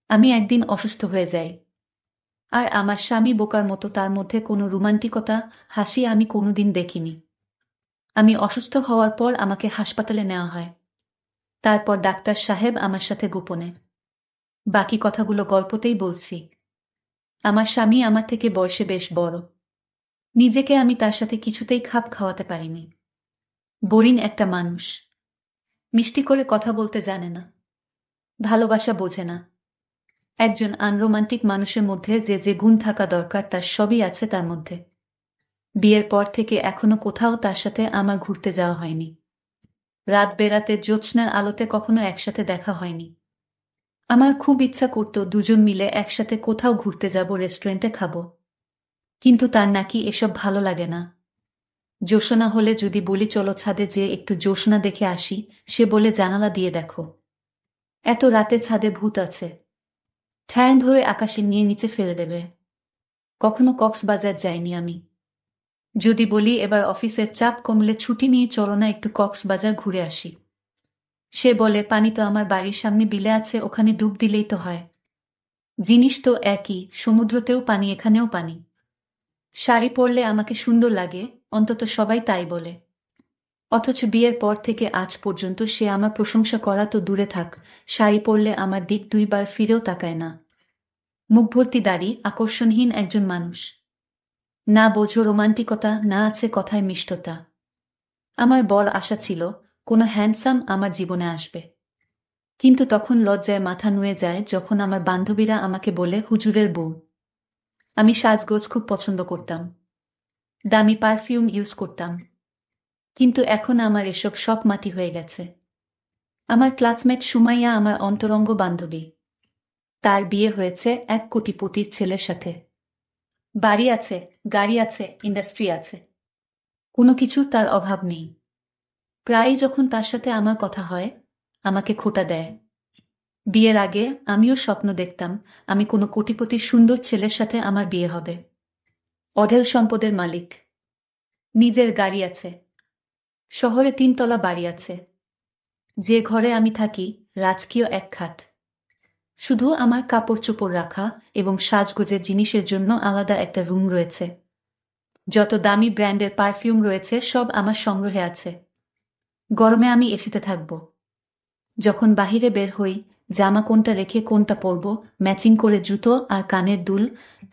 আমি একদিন অসুস্থ হয়ে যাই। আর আমার স্বামী বোকার মতো তার মধ্যে কোনো রোমান্টিকতা, হাসি আমি কোনোদিন দেখিনি। আমি অসুস্থ হওয়ার পর আমাকে হাসপাতালে নেওয়া হয়। তারপর ডাক্তার সাহেব আমার সাথে গোপনে। বাকি কথাগুলো গল্পতেই বলছি। আমার স্বামী আমার থেকে বয়সে বেশ বড়। নিজেকে আমি তার সাথে কিছুতেই খাপ খাওয়াতে পারিনি। বোরিং একটা মানুষ। মিষ্টি করে কথা বলতে জানে না। ভালোবাসা বোঝে না। একজন আনরোমান্টিক মানুষের মধ্যে যে যে গুণ থাকা দরকার তার সবই আছে তার মধ্যে। বিয়ের পর থেকে এখনো কোথাও তার সাথে আমার ঘুরতে যাওয়া হয়নি। রাত বেরাতে জ্যোৎস্নার আলোতে কখনো একসাথে দেখা হয়নি। আমার খুব ইচ্ছা করত দুজন মিলে একসাথে কোথাও ঘুরতে যাব, রেস্টুরেন্টে খাবো। কিন্তু তার নাকি এসব ভালো লাগে না। জ্যোৎস্না হলে যদি বলি চলো ছাদে যেয়ে একটু জ্যোৎস্না দেখে আসি, সে বলে জানালা দিয়ে দেখো। এত রাতে ছাদে ভূত আছে। ঠ্যাং ধরে আকাশে নিয়ে নিচে ফেলে দেবে। কখনো কক্সবাজার যাইনি আমি। যদি বলি এবার অফিসের চাপ কমলে ছুটি নিয়ে চলো না একটু কক্সবাজার ঘুরে আসি, সে বলে পানি তো আমার বাড়ির সামনে বিলে আছে, ওখানে ডুব দিলেই তো হয়। জিনিস তো একই, সমুদ্রতেও পানি এখানেও পানি। শাড়ি পরলে আমাকে সুন্দর লাগে, অন্তত সবাই তাই বলে। অথচ বিয়ের পর থেকে আজ পর্যন্ত সে আমার প্রশংসা করা তো দূরে থাক, শাড়ি পরলে আমার দিক দুইবার ফিরেও তাকায় না। মুখ ভর্তি দাড়ি, আকর্ষণহীন একজন মানুষ। না বোঝো রোমান্টিকতা, না আছে কথায় মিষ্টতা। আমার বড় আশা ছিল কোনো হ্যান্ডসাম আমার জীবনে আসবে। কিন্তু তখন লজ্জায় মাথা নুয়ে যায় যখন আমার বান্ধবীরা আমাকে বলে হুজুরের বউ। আমি সাজগোজ খুব পছন্দ করতাম। দামি পারফিউম ইউজ করতাম। কিন্তু এখন আমার এসব সব মাটি হয়ে গেছে। আমার ক্লাসমেট সুমাইয়া আমার অন্তরঙ্গ বান্ধবী। তার বিয়ে হয়েছে এক কোটিপতির ছেলের সাথে। বাড়ি আছে, গাড়ি আছে, ইন্ডাস্ট্রি আছে। কোনো কিছুর তার অভাব নেই। প্রায়ই যখন তার সাথে আমার কথা হয়, আমাকে খোঁটা দেয়। বিয়ের আগে আমিও স্বপ্ন দেখতাম আমি কোনো কোটিপতির সুন্দর ছেলের সাথে আমার বিয়ে হবে। অঢেল সম্পদের মালিক। নিজের গাড়ি আছে। শহরে 3 তলা বাড়ি আছে। যে ঘরে আমি থাকি, রাজকীয় এক খাট। শুধু আমার কাপড় চোপড় রাখা এবং সাজগোজের জিনিসের জন্য আলাদা একটা রুম রয়েছে। যত দামি ব্র্যান্ডের পারফিউম রয়েছে সব আমার সংগ্রহে আছে। গরমে আমি এসিতে থাকব। যখন বাহিরে বের হই, জামা কোনটা রেখে কোনটা পরব, ম্যাচিং করে জুতো আর কানের দুল,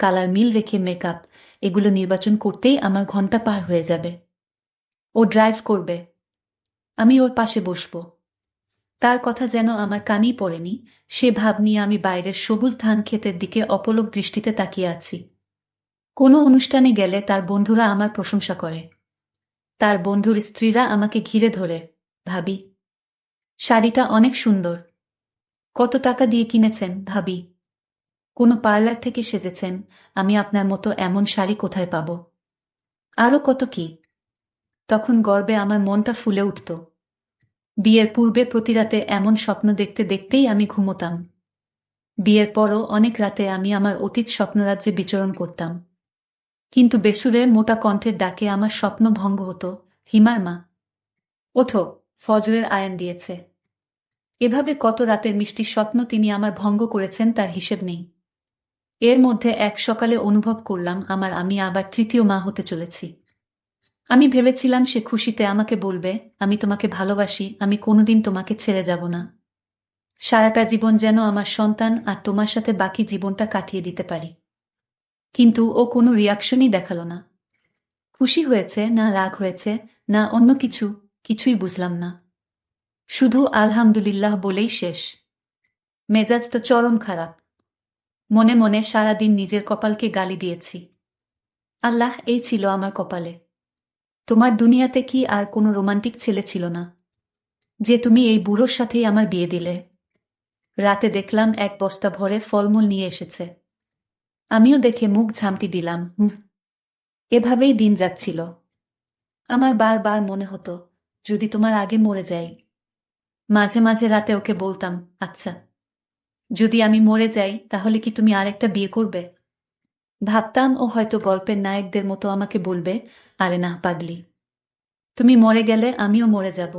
কালার মিল রেখে মেকআপ, এগুলো নির্বাচন করতেই আমার ঘন্টা পার হয়ে যাবে। ও ড্রাইভ করবে। আমি ওর পাশে বসব। তার কথা যেন আমার কানেই পড়েনি, সে ভাব নিয়ে আমি বাইরের সবুজ ধান ক্ষেতের দিকে অপলক দৃষ্টিতে তাকিয়ে আছি। কোনো অনুষ্ঠানে গেলে তার বন্ধুরা আমার প্রশংসা করে। তার বন্ধুর স্ত্রীরা আমাকে ঘিরে ধরে। ভাবি, শাড়িটা অনেক সুন্দর। কত টাকা দিয়ে কিনেছেন ভাবি? কোনো পার্লার থেকে সেজেছেন? আমি আপনার মতো এমন শাড়ি কোথায় পাব? আরও কত কি। তখন গর্বে আমার মনটা ফুলে উঠত। বিয়ের পূর্বে প্রতি রাতে এমন স্বপ্ন দেখতে দেখতেই আমি ঘুমোতাম। বিয়ের পরও অনেক রাতে আমি আমার অতীত স্বপ্নরাজ্যে বিচরণ করতাম। কিন্তু বেসুরে মোটা কণ্ঠের ডাকে আমার স্বপ্ন ভঙ্গ হতো। হিমার মা, ওঠো, ফজরের আয়ান দিয়েছে। এভাবে কত রাতের মিষ্টি স্বপ্ন তিনি আমার ভঙ্গ করেছেন তার হিসেব নেই। এর মধ্যে এক সকালে অনুভব করলাম আমি আবার তৃতীয় মা হতে চলেছি। আমি ভেবেছিলাম সে খুশিতে আমাকে বলবে, আমি তোমাকে ভালোবাসি, আমি কোনোদিন তোমাকে ছেড়ে যাব না। সারাটা জীবন যেন আমার সন্তান আর তোমার সাথে বাকি জীবনটা কাটিয়ে দিতে পারি। কিন্তু ও কোনো রিয়াকশনই দেখালো না। খুশি হয়েছে না রাগ হয়েছে, না অন্য কিছু, কিছুই বুঝলাম না। শুধু আলহামদুলিল্লাহ বলেই শেষ। মেজাজটা চরম খারাপ। মনে মনে সারাদিন নিজের কপালকে গালি দিয়েছি। আল্লাহ, এই ছিল আমার কপালে। তোমার দুনিয়াতে কি আর কোনো রোমান্টিক ছেলে ছিল না, যে তুমি এই বুড়োর সাথেই আমার বিয়ে দিলে? রাতে দেখলাম এক বস্তা ভরে ফলমূল নিয়ে এসেছে। আমিও দেখে মুখ ঝামটি দিলাম। এভাবেই দিন যাচ্ছিল। আমার বারবার মনে হতো, যদি তোমার আগে মরে যাই। মাঝে মাঝে রাতে ওকে বলতাম, আচ্ছা, যদি আমি মরে যাই তাহলে কি তুমি আরেকটা বিয়ে করবে? ভাবতাম ও হয়তো গল্পের নায়কদের মতো আমাকে বলবে, আরে না পাগলি, তুমি মরে গেলে আমিও মরে যাব।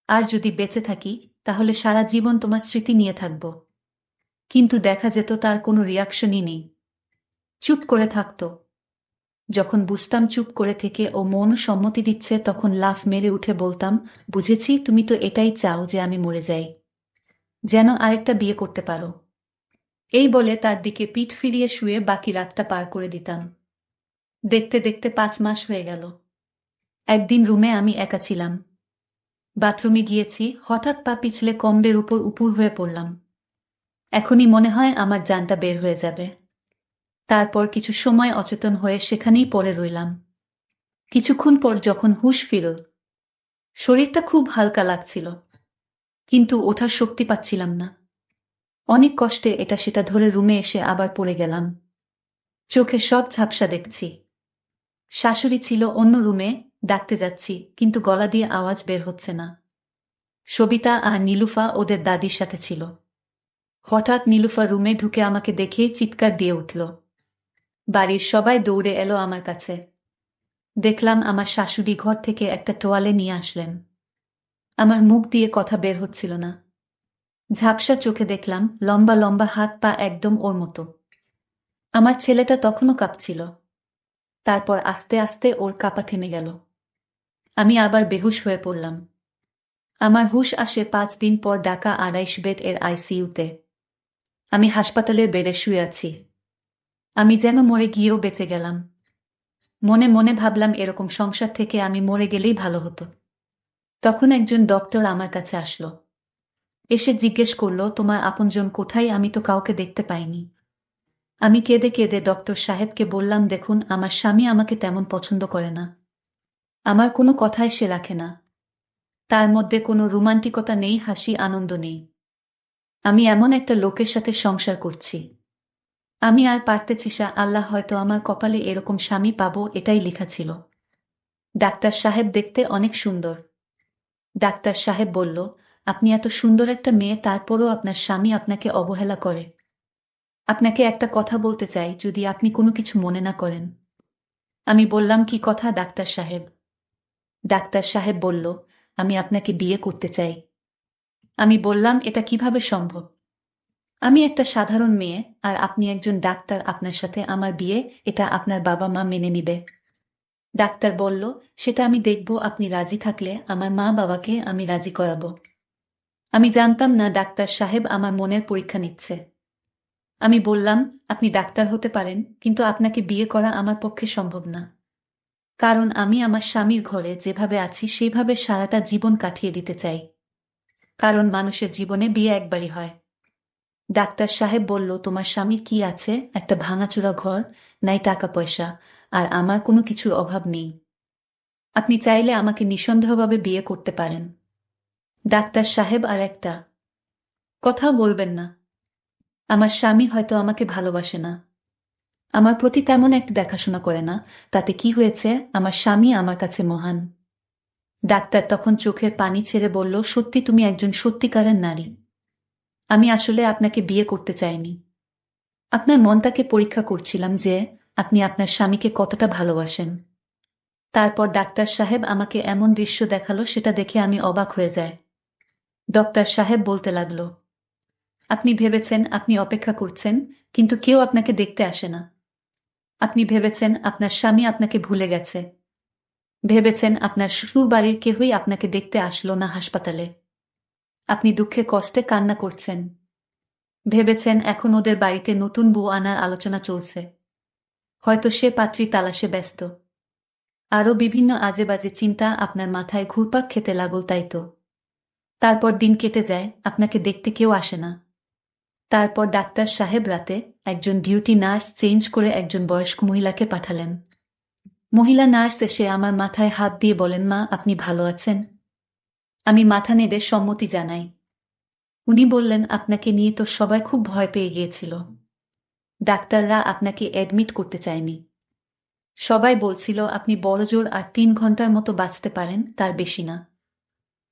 আর যদি বেঁচে থাকি, তাহলে সারা জীবন তোমার স্মৃতি নিয়ে থাকব। কিন্তু দেখা যেত তার কোনো রিয়াকশনই নেই, চুপ করে থাকত। যখন বুঝতাম চুপ করে থেকে ও মন সম্মতি দিচ্ছে, তখন লাফ মেরে উঠে বলতাম, বুঝেছি, তুমি তো এটাই চাও যে আমি মরে যাই, যেন আরেকটা বিয়ে করতে পারো। এই বলে তার দিকে পিঠ ফিরিয়ে শুয়ে বাকি রাতটা পার করে দিতাম। দেখতে দেখতে 5 মাস হয়ে গেল। একদিন রুমে আমি একা ছিলাম। বাথরুমে গিয়েছি, হঠাৎ পা পিছলে কম্বের উপর উপুড় হয়ে পড়লাম। এখনই মনে হয় আমার জানটা বের হয়ে যাবে। তারপর কিছু সময় অচেতন হয়ে সেখানেই পড়ে রইলাম। কিছুক্ষণ পর যখন হুঁশ ফিরল, শরীরটা খুব হালকা লাগছিল, কিন্তু ওঠার শক্তি পাচ্ছিলাম না। অনেক কষ্টে এটা সেটা ধরে রুমে এসে আবার পড়ে গেলাম। চোখে সব ঝাপসা দেখছি। শাশুড়ি ছিল অন্য রুমে, ডাকতে যাচ্ছি, কিন্তু গলা দিয়ে আওয়াজ বের হচ্ছে না। সবিতা আর নীলুফা ওদের দাদির সাথে ছিল। হঠাৎ নীলুফা রুমে ঢুকে আমাকে দেখে চিৎকার দিয়ে উঠল। বাড়ির সবাই দৌড়ে এলো আমার কাছে। দেখলাম আমার শাশুড়ি ঘর থেকে একটা তোয়ালে নিয়ে আসলেন। আমার মুখ দিয়ে কথা বের হচ্ছিল না। ঝাপসা চোখে দেখলাম, লম্বা লম্বা হাত পা একদম ওর মতো। আমার ছেলেটা তখনও কাঁপছিল। তারপর আস্তে আস্তে ওর কাঁপা থেমে গেল। আমি আবার বেহুশ হয়ে পড়লাম। আমার হুঁশ আসে 5 দিন পর ঢাকা 28 বেড এর আইসিইউতে। আমি হাসপাতালের বেডে শুয়ে আছি। আমি যেন মরে গিয়েও বেঁচে গেলাম। মনে মনে ভাবলাম, এরকম সংসার থেকে আমি মরে গেলেই ভালো হতো। তখন একজন ডক্টর আমার কাছে আসলো। এসে জিজ্ঞেস করলো, তোমার আপনজন কোথায়? আমি তো কাউকে দেখতে পাইনি। আমি কেঁদে কেঁদে ডক্টর সাহেবকে বললাম, দেখুন, আমার স্বামী আমাকে তেমন পছন্দ করে না। আমার কোনো কথাই সে রাখে না। তার মধ্যে কোনো রোমান্টিকতা নেই, হাসি আনন্দ নেই। আমি এমন একটা লোকের সাথে সংসার করছি। আমি আর পারতেছি না। আল্লাহ হয়তো আমার কপালে এরকম স্বামী পাবো, এটাই লেখা ছিল। ডাক্তার সাহেব দেখতে অনেক সুন্দর। ডাক্তার সাহেব বলল, আপনি এত সুন্দর একটা মেয়ে, তারপরও আপনার স্বামী আপনাকে অবহেলা করে। আপনাকে একটা কথা বলতে চাই, যদি আপনি কোনো কিছু মনে না করেন। আমি বললাম, কি কথা ডাক্তার সাহেব? ডাক্তার সাহেব বলল, আমি আপনাকে বিয়ে করতে চাই। আমি বললাম, এটা কিভাবে সম্ভব? আমি একটা সাধারণ মেয়ে, আর আপনি একজন ডাক্তার, আপনার সাথে আমার বিয়ে, এটা আপনার বাবা মা মেনে নিবে? ডাক্তার বলল, সেটা আমি দেখব, আপনি রাজি থাকলে আমার মা বাবাকে আমি রাজি করাবো। আমি জানতাম না ডাক্তার সাহেব আমার মনের পরীক্ষা নিচ্ছে। আমি বললাম, আপনি ডাক্তার হতে পারেন, কিন্তু আপনাকে বিয়ে করা আমার পক্ষে সম্ভব না। কারণ আমি আমার স্বামীর ঘরে যেভাবে আছি সেভাবে সারাটা জীবন কাটিয়ে দিতে চাই। কারণ মানুষের জীবনে বিয়ে একবারই হয়। ডাক্তার সাহেব বলল, তোমার স্বামীর কি আছে? একটা ভাঙাচোরা ঘর, নাই টাকা পয়সা, আর আমার কোনো কিছুর অভাব নেই। আপনি চাইলে আমাকে নিঃসন্দেহভাবে বিয়ে করতে পারেন। ডাক্তার সাহেব আর একটা কথাও বলবেন না। আমার স্বামী হয়তো আমাকে ভালোবাসে না, আমার প্রতি তেমন একটা দেখাশোনা করে না, তাতে কি হয়েছে? আমার স্বামী আমার কাছে মহান। ডাক্তার তখন চোখের পানি ছেড়ে বলল, সত্যি তুমি একজন সত্যিকারের নারী। আমি আসলে আপনাকে বিয়ে করতে চাইনি। আপনার মনটাকে পরীক্ষা করছিলাম যে আপনি আপনার স্বামীকে কতটা ভালোবাসেন। তারপর ডাক্তার সাহেব আমাকে এমন দৃশ্য দেখালো, সেটা দেখে আমি অবাক হয়ে যাই। ডক্টর সাহেব বলতে লাগলো, আপনি ভেবেছেন আপনি অপেক্ষা করছেন, কিন্তু কেউ আপনাকে দেখতে আসে না। আপনি ভেবেছেন আপনার স্বামী আপনাকে ভুলে গেছে। ভেবেছেন আপনার শ্বশুর বাড়ির কেউই আপনাকে দেখতে আসলো না হাসপাতালে। আপনি দুঃখে কষ্টে কান্না করছেন। ভেবেছেন এখন ওদের বাড়িতে নতুন বউ আনার আলোচনা চলছে। হয়তো সে পাত্রী তালাশে ব্যস্ত। আরও বিভিন্ন আজেবাজে চিন্তা আপনার মাথায় ঘুরপাক খেতে লাগল, তাই তো? তারপর দিন কেটে যায়, আপনাকে দেখতে কেউ আসে না। তারপর ডাক্তার সাহেব রাতে একজন ডিউটি নার্স চেঞ্জ করে একজন বয়স্ক মহিলাকে পাঠালেন। মহিলা নার্স এসে আমার মাথায় হাত দিয়ে বলেন, মা, আপনি ভালো আছেন? আমি মাথা নেড়ে সম্মতি জানাই। উনি বললেন, আপনাকে নিয়ে তো সবাই খুব ভয় পেয়ে গিয়েছিল। ডাক্তাররা আপনাকে অ্যাডমিট করতে চায়নি। সবাই বলছিল আপনি বড়জোর আর 3 ঘন্টার মতো বাঁচতে পারেন, তার বেশি না।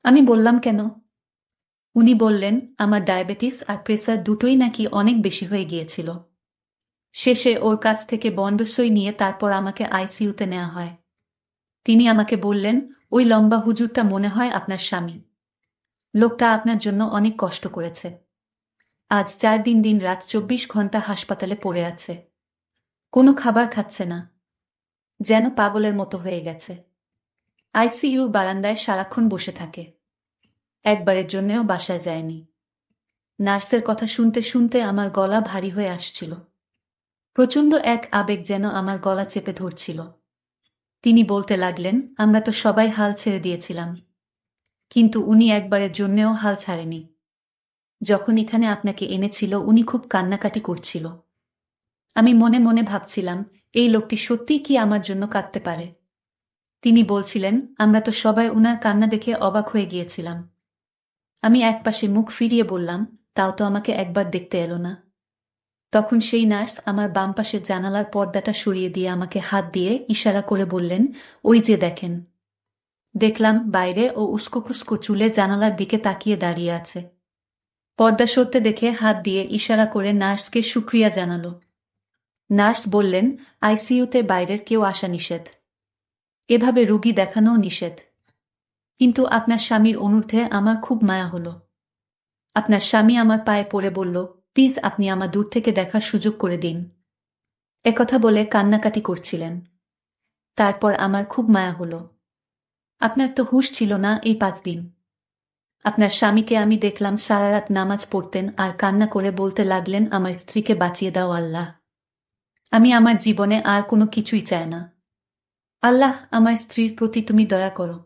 আমি বললাম, কেন? উনি বললেন, আমার ডায়াবেটিস আর প্রেসার দুটোই নাকি অনেক বেশি হয়ে গিয়েছিল। শেষে ওর কাছ থেকে বন্ডসই নিয়ে তারপর আমাকে আইসিইউতে নেওয়া হয়। তিনি আমাকে বললেন, ওই লম্বা হুজুরটা মনে হয় আপনার স্বামী। লোকটা আপনার জন্য অনেক কষ্ট করেছে। আজ 4 দিন দিন রাত 24 ঘন্টা হাসপাতালে পড়ে আছে। কোনো খাবার খাচ্ছে না, যেন পাগলের মতো হয়ে গেছে। আইসিইউর বারান্দায় সারাক্ষণ বসে থাকে, একবারের জন্যেও বাসায় যায়নি। নার্সের কথা শুনতে শুনতে আমার গলা ভারী হয়ে আসছিল। প্রচণ্ড এক আবেগ যেন আমার গলা চেপে ধরছিল। তিনি বলতে লাগলেন, আমরা তো সবাই হাল ছেড়ে দিয়েছিলাম, কিন্তু উনি একবারের জন্যেও হাল ছাড়েনি। যখন এখানে আপনাকে এনেছিল উনি খুব কান্নাকাটি করছিল। আমি মনে মনে ভাবছিলাম, এই লোকটি সত্যিই কি আমার জন্য কাঁদতে পারে। তিনি বলছিলেন, আমরা তো সবাই উনার কান্না দেখে অবাক হয়ে গিয়েছিলাম। আমি একপাশে মুখ ফিরিয়ে বললাম, তাও তো আমাকে একবার দেখতে এলো না। তখন সেই নার্স আমার বাম পাশের জানালার পর্দাটা সরিয়ে দিয়ে আমাকে হাত দিয়ে ইশারা করে বললেন, ওই যে দেখেন। দেখলাম বাইরে ও উস্কোখুস্কো চুলে জানালার দিকে তাকিয়ে দাঁড়িয়ে আছে। পর্দা সরতে দেখে হাত দিয়ে ইশারা করে নার্সকে শুকরিয়া জানালো। নার্স বললেন, আইসিইউতে বাইরের কেউ আসা নিষেধ, এভাবে রুগী দেখানোও নিষেধ। কিন্তু আপনার স্বামীর অনুরোধে আমার খুব মায়া হলো। আপনার স্বামী আমার পায়ে পড়ে বলল, প্লিজ আপনি আমার দূর থেকে দেখার সুযোগ করে দিন। একথা বলে কান্নাকাটি করছিলেন। তারপর আমার খুব মায়া হলো। আপনার তো হুঁশ ছিল না এই 5 দিন। আপনার স্বামীকে আমি দেখলাম সারা রাত নামাজ পড়তেন আর কান্না করে বলতে লাগলেন, আমার স্ত্রীকে বাঁচিয়ে দাও আল্লাহ। আমি আমার জীবনে আর কোনো কিছুই চাই না। আল্লাহ, আমার স্ত্রীর প্রতি তুমি দয়া করো।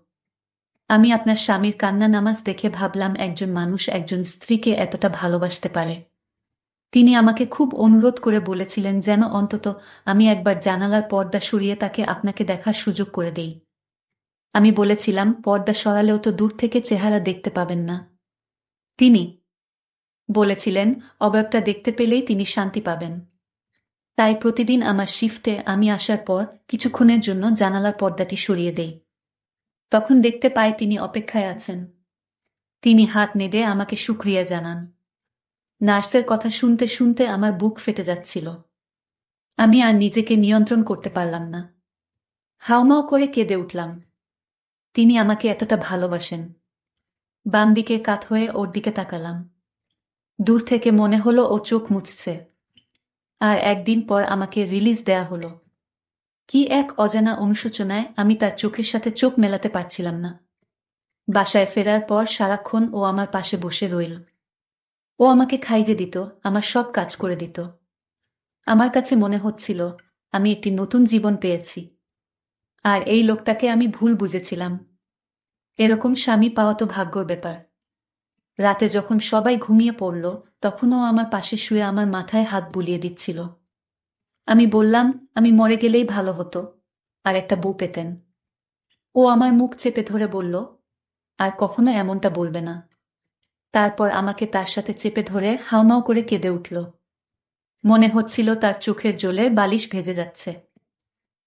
আমি আপনার স্বামীর কান্না নামাজ দেখে ভাবলাম, একজন মানুষ একজন স্ত্রীকে এতটা ভালোবাসতে পারে। তিনি আমাকে খুব অনুরোধ করে বলেছিলেন যেন অন্তত আমি একবার জানালার পর্দা সরিয়ে তাকে আপনাকে দেখার সুযোগ করে দেই। আমি বলেছিলাম, পর্দা সরালেও তো দূর থেকে চেহারা দেখতে পাবেন না। তিনি বলেছিলেন, অবয়বটা দেখতে পেলেই তিনি শান্তি পাবেন। তাই প্রতিদিন আমার শিফটে আমি আসার পর কিছুক্ষণের জন্য জানালার পর্দাটি সরিয়ে দেই। তখন দেখতে পাই তিনি অপেক্ষায় আছেন। তিনি হাত নেড়ে আমাকে শুকরিয়া জানান। নার্সের কথা শুনতে শুনতে আমার বুক ফেটে যাচ্ছিল। আমি আর নিজেকে নিয়ন্ত্রণ করতে পারলাম না। হাউমাউ করে কেঁদে উঠলাম। তিনি আমাকে এতটা ভালোবাসেন। বাম দিকে কাত হয়ে ওর দিকে তাকালাম। দূর থেকে মনে হলো ও চোখ মুছছে। আর একদিন পর আমাকে রিলিজ দেয়া হলো। কি এক অজানা অনুশোচনায় আমি তার চোখের সাথে চোখ মেলাতে পারছিলাম না। বাসায় ফেরার পর সারাক্ষণ ও আমার পাশে বসে রইল। ও আমাকে খাইয়ে দিত, আমার সব কাজ করে দিত। আমার কাছে মনে হচ্ছিল আমি একটি নতুন জীবন পেয়েছি। আর এই লোকটাকে আমি ভুল বুঝেছিলাম। এরকম স্বামী পাওয়া তো ভাগ্যর ব্যাপার। রাতে যখন সবাই ঘুমিয়ে পড়ল, তখনও আমার পাশে শুয়ে আমার মাথায় হাত বুলিয়ে দিচ্ছিল। আমি বললাম, আমি মরে গেলেই ভালো হতো, আর একটা বউ পেতেন। ও আমার মুখ চেপে ধরে বলল, আর কখনো এমনটা বলবে না। তারপর আমাকে তার সাথে চেপে ধরে হাউমাউ করে কেঁদে উঠল। মনে হচ্ছিল তার চোখের জলে বালিশ ভেজে যাচ্ছে।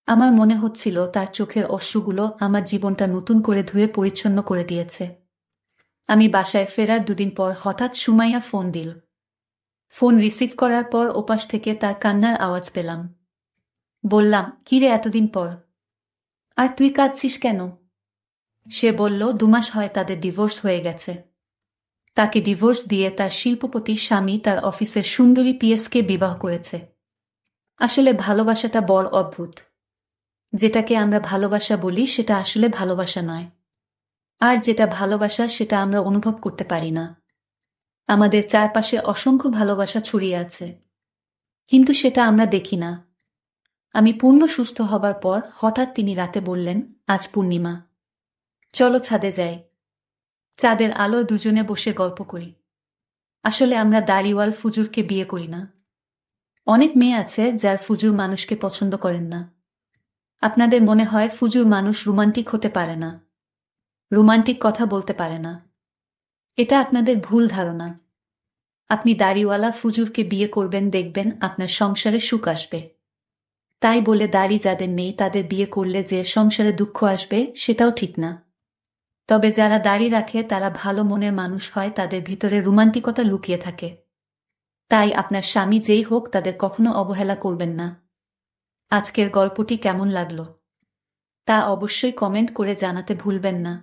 আমার মনে হচ্ছিল তার চোখের অশ্রুগুলো আমার জীবনটা নতুন করে ধুয়ে পরিচ্ছন্ন করে দিয়েছে। আমি বাসায় ফেরার 2 দিন পর হঠাৎ সুমাইয়া ফোন দিল। ফোন রিসিভ করার পর ওপাশ থেকে তার কান্নার আওয়াজ পেলাম। বললাম, কিরে এতদিন পর? আর তুই কাঁদছিস কেন? সে বলল, 2 মাস হয় তাদের ডিভোর্স হয়ে গেছে। তাকে ডিভোর্স দিয়ে তার শিল্পপতির স্বামী তার অফিসের সুন্দরী পিএসকে বিবাহ করেছে। আসলে ভালোবাসাটা বড় অদ্ভুত। যেটাকে আমরা ভালোবাসা বলি সেটা আসলে ভালোবাসা নয়। আর যেটা ভালোবাসা সেটা আমরা অনুভব করতে পারি না। আমাদের চারপাশে অসংখ্য ভালোবাসা ছড়িয়ে আছে, কিন্তু সেটা আমরা দেখি না। আমি পূর্ণ সুস্থ হবার পর হঠাৎ তিনি রাতে বললেন, আজ পূর্ণিমা, চলো ছাদে যাই। চাঁদের আলো দুজনে বসে গল্প করি। আসলে আমরা দাড়িওয়াল ফুজুরকে বিয়ে করি না। অনেক মেয়ে আছে যার ফুজুর মানুষকে পছন্দ করেন না। আপনাদের মনে হয় ফুজুর মানুষ রোমান্টিক হতে পারে না, রোমান্টিক কথা বলতে পারে না। এটা আপনাদের ভুল ধারণা। আপনি দাড়িওয়ালা ফুজুরকে বিয়ে করবেন, দেখবেন আপনার সংসারে সুখ আসবে। তাই বলে দাড়ি যাদের নেই তাদের বিয়ে করলে যে সংসারে দুঃখ আসবে সেটাও ঠিক না। তবে যারা দাড়ি রাখে তারা ভালো মনের মানুষ হয়, তাদের ভিতরে রোমান্টিকতা লুকিয়ে থাকে। তাই আপনার স্বামী যেই হোক তাদের কখনো অবহেলা করবেন না। আজকের গল্পটি কেমন লাগলো তা অবশ্যই কমেন্ট করে জানাতে ভুলবেন না।